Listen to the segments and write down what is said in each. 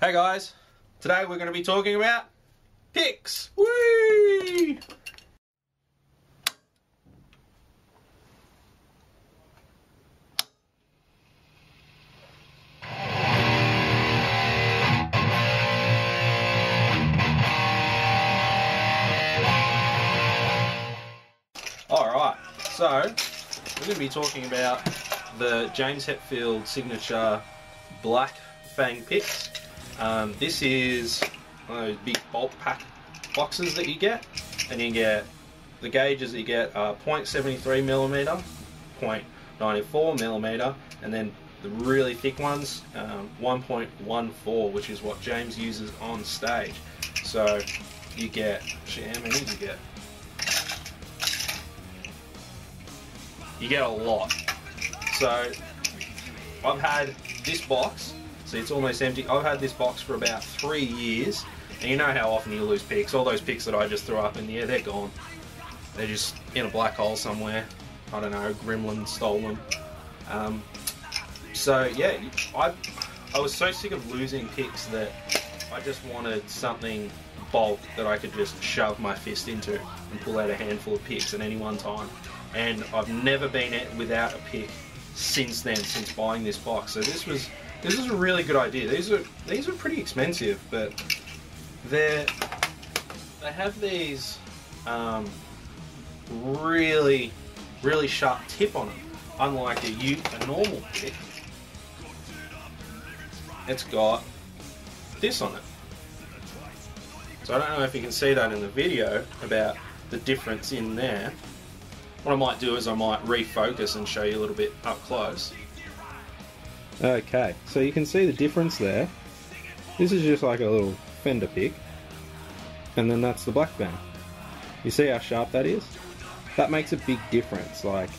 Hey guys, today we're going to be talking about picks. Whee! Alright, so we're going to be talking about the James Hetfield signature Blackfang picks. This is one of those big bulk pack boxes that you get, and you get the gauges that you get are 0.73mm, 0.94mm, and then the really thick ones 1.14, which is what James uses on stage. So you get, actually, how many do you get? You get a lot. So I've had this box, see it's almost empty. I've had this box for about 3 years, and you know how often you lose picks. All those picks that I just threw up in the air, they're gone. They're just in a black hole somewhere. I don't know, gremlin stole them. So yeah, I was so sick of losing picks that I just wanted something bulk that I could just shove my fist into and pull out a handful of picks at any one time. And I've never been without a pick since then, since buying this box. So this was a really good idea. These are pretty expensive, but they have these really sharp tip on them. Unlike a normal pick, it's got this on it. So I don't know if you can see that in the video about the difference in there. What I might do is I might refocus and show you a little bit up close. Okay, so you can see the difference there. This is just like a little fender pick, and then that's the Blackfang. You see how sharp that is? That makes a big difference. Like,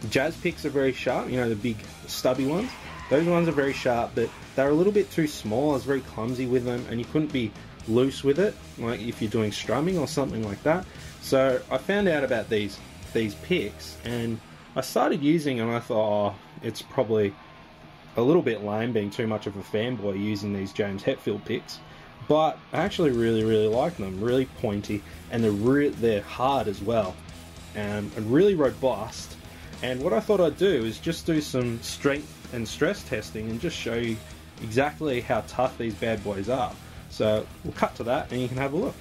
the jazz picks are very sharp, you know, the big stubby ones. Those ones are very sharp, but they're a little bit too small. I was very clumsy with them, and you couldn't be loose with it, like if you're doing strumming or something like that. So I found out about these picks, and I started using them, and I thought, oh, it's probably a little bit lame being too much of a fanboy using these James Hetfield picks, but I actually really like them. Really pointy, and they're hard as well, and really robust. And what I thought I'd do is just do some strength and stress testing and just show you exactly how tough these bad boys are. So we'll cut to that and you can have a look.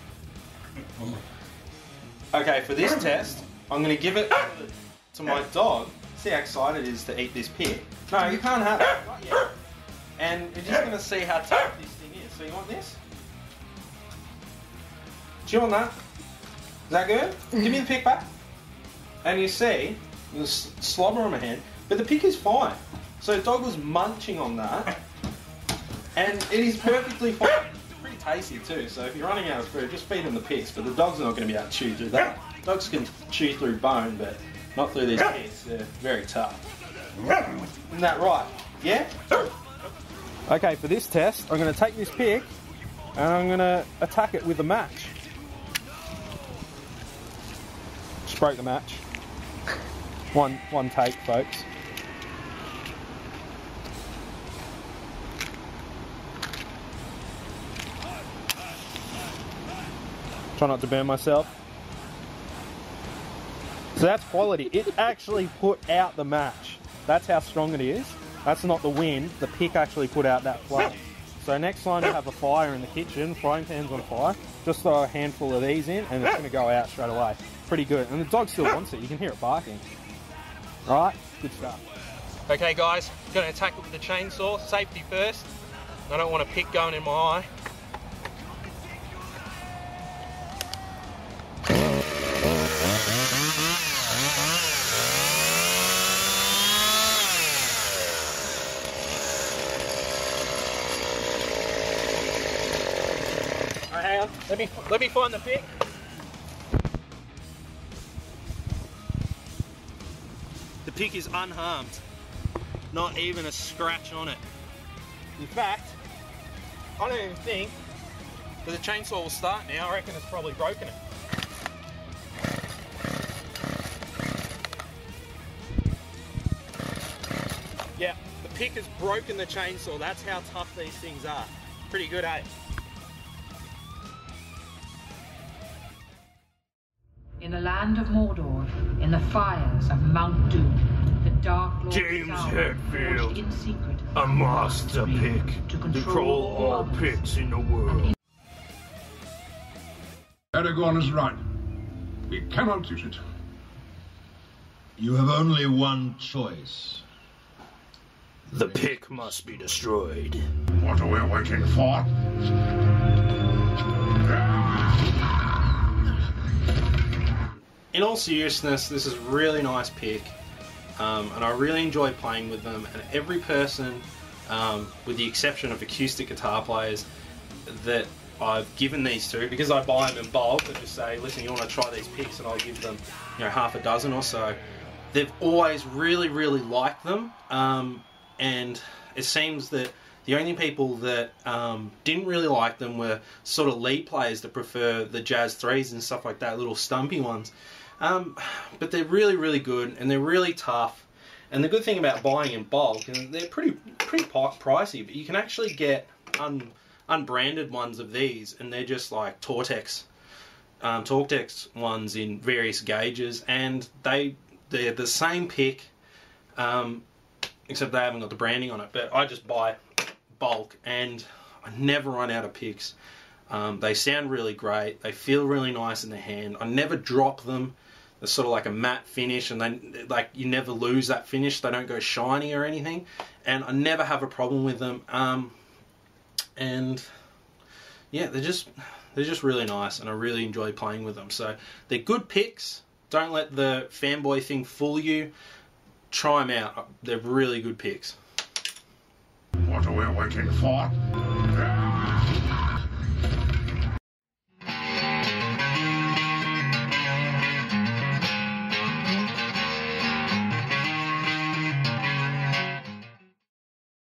Okay, for this test I'm going to give it to my dog. See how excited it is to eat this pick. No, you can't have it. Not yet. And you're just going to see how tough this thing is. So you want this? Do you want that? Is that good? Give me the pick back. And you see, the slobber on my hand, but the pick is fine. So the dog was munching on that, and it is perfectly fine. It's pretty tasty too, so if you're running out of food, just feed them the picks, but the dog's not going to be able to chew through that. Dogs can chew through bone, but not through these picks. They're very tough. Isn't that right? Yeah? Okay, for this test, I'm going to take this pick, and I'm going to attack it with a match. Just broke the match. One take, folks. Try not to burn myself. So that's quality. It actually put out the match. That's how strong it is. That's not the wind. The pick actually put out that flame. So next time you have a fire in the kitchen, frying pan's on fire, just throw a handful of these in and it's going to go out straight away. Pretty good. And the dog still wants it. You can hear it barking. Alright, good stuff. Okay guys, going to attack it with the chainsaw. Safety first. I don't want a pick going in my eye. Alright, hang on. Let me find the pick. The pick is unharmed. Not even a scratch on it. In fact, I don't even think that the chainsaw will start now. I reckon it's probably broken it. Yeah, the pick has broken the chainsaw. That's how tough these things are. Pretty good, eh? In the land of Mordor, in the fires of Mount Doom, the Dark Lord James Sauron Hetfield, forged in secret a master pick to to control all picks in the world. Aragorn is right. We cannot use it. You have only one choice. The pick must be destroyed. What are we waiting for? In all seriousness, this is a really nice pick, and I really enjoy playing with them. And every person, with the exception of acoustic guitar players, that I've given these to, because I buy them in bulk and just say, listen, you want to try these picks, and I'll give them, you know, half a dozen or so. They've always really, really liked them, and it seems that the only people that didn't really like them were sort of lead players that prefer the Jazz 3s and stuff like that, little stumpy ones. But they're really, really good, and they're really tough. And the good thing about buying in bulk, and they're pretty pricey, but you can actually get unbranded ones of these, and they're just like Tortex ones in various gauges, and they're the same pick, except they haven't got the branding on it. But I just buy bulk, and I never run out of picks. They sound really great. They feel really nice in the hand. I never drop them. They're sort of like a matte finish, and then like you never lose that finish. They don't go shiny or anything, and I never have a problem with them. And yeah, they're just really nice, and I really enjoy playing with them. So they're good picks. Don't let the fanboy thing fool you. Try them out. They're really good picks. What are we waiting for?